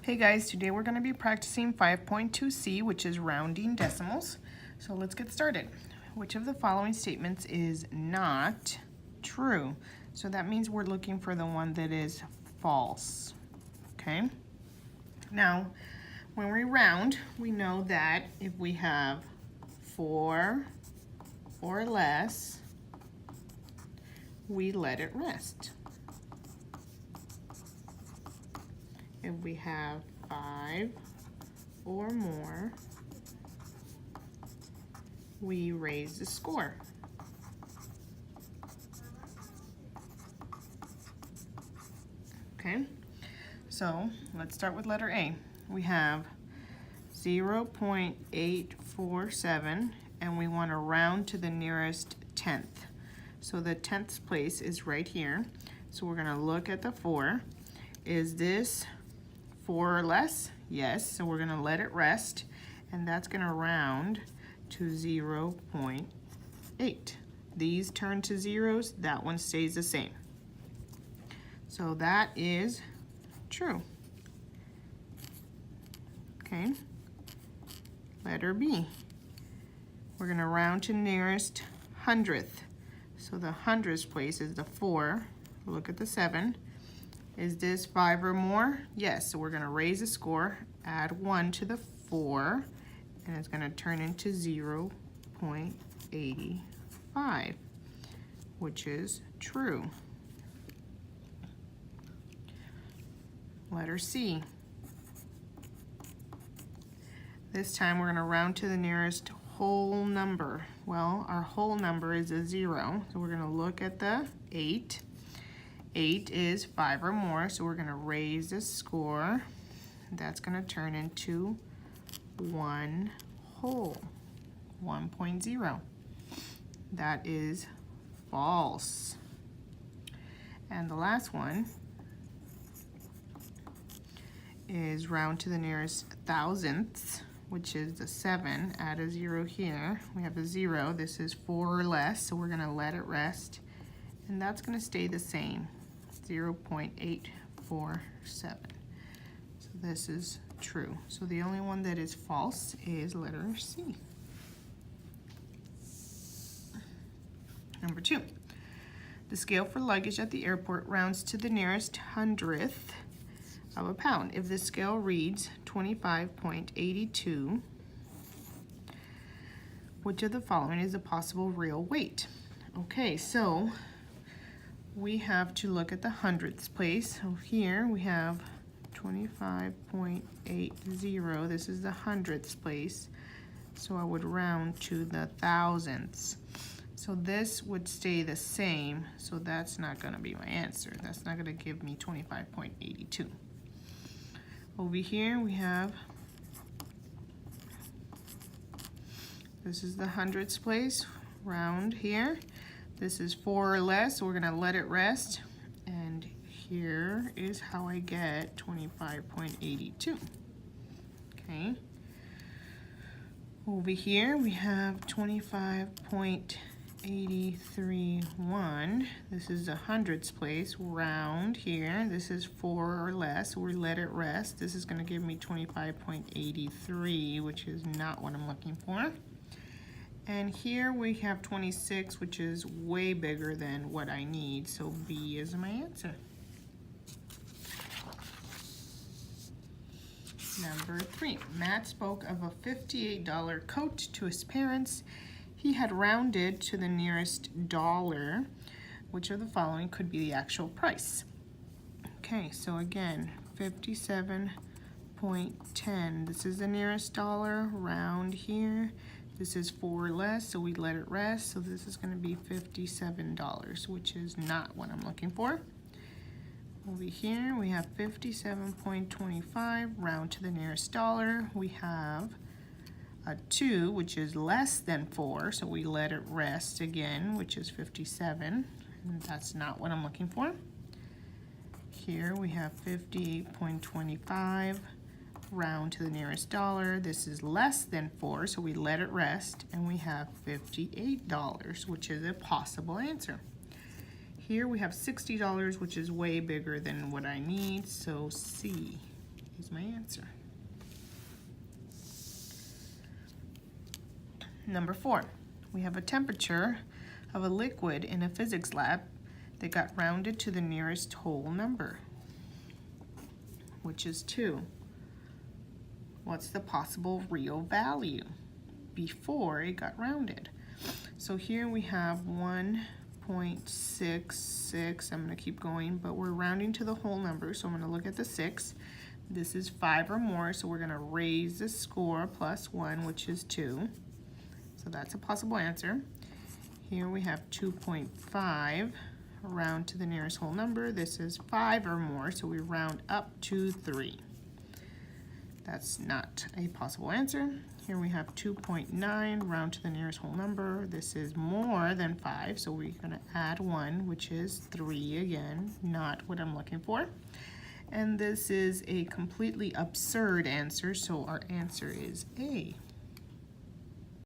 Hey guys, today we're going to be practicing 5.2c, which is rounding decimals. So let's get started. Which of the following statements is not true? So that means we're looking for the one that is false. Okay? Now, when we round, we know that if we have 4 or less, we let it rest. If we have 5 or more, we raise the score. Okay, so let's start with letter A. We have 0.847 and we want to round to the nearest tenth. So the tenth place is right here. So we're going to look at the 4. Is this 4 or less? Yes, so we're going to let it rest, and that's going to round to 0.8. These turn to zeros, that one stays the same. So that is true. Okay, letter B. We're going to round to nearest hundredth. So the hundredths place is the 4. Look at the 7. Is this 5 or more? Yes, so we're going to raise the score, add 1 to the 4, and it's going to turn into 0.85, which is true. Letter C. This time we're going to round to the nearest whole number. Well, our whole number is a 0, so we're going to look at the 8. 8 is 5 or more, so we're going to raise the score. That's going to turn into 1 whole, 1.0. That is false. And the last one is round to the nearest thousandths, which is the 7. Add a 0 here. We have a 0. This is 4 or less, so we're going to let it rest. And that's going to stay the same, 0.847. So this is true. So the only one that is false is letter C. Number 2. The scale for luggage at the airport rounds to the nearest hundredth of a pound. If the scale reads 25.82, which of the following is a possible real weight? Okay, so we have to look at the hundredths place. So here we have 25.80. This is the hundredths place. So I would round to the thousandths. So this would stay the same. So that's not going to be my answer. That's not going to give me 25.82. Over here we have, this is the hundredths place, round here. This is 4 or less, so we're going to let it rest. And here is how I get 25.82. Okay. Over here we have 25.831. This is the hundredths place, round here. This is 4 or less, so we let it rest. This is going to give me 25.83, which is not what I'm looking for. And here we have 26, which is way bigger than what I need, so B is my answer. Number 3, Matt spoke of a $58 coat to his parents. He had rounded to the nearest dollar. Which of the following could be the actual price? Okay, so again, 57.10. This is the nearest dollar, round here. This is 4 or less, so we let it rest. So this is going to be $57, which is not what I'm looking for. Over here, we have 57.25, round to the nearest dollar. We have a 2, which is less than 4, so we let it rest again, which is 57, and that's not what I'm looking for. Here we have 58.25. Round to the nearest dollar. This is less than 4, so we let it rest, and we have $58, which is a possible answer. Here we have $60, which is way bigger than what I need, so C is my answer. Number 4, we have a temperature of a liquid in a physics lab that got rounded to the nearest whole number, which is 2. What's the possible real value before it got rounded? So here we have 1.66. I'm going to keep going, but we're rounding to the whole number, so I'm going to look at the 6. This is 5 or more, so we're going to raise the score plus 1, which is 2. So that's a possible answer. Here we have 2.5, round to the nearest whole number. This is 5 or more, so we round up to 3. That's not a possible answer. Here we have 2.9, round to the nearest whole number. This is more than 5, so we're going to add 1, which is 3 again, not what I'm looking for. And this is a completely absurd answer, so our answer is A.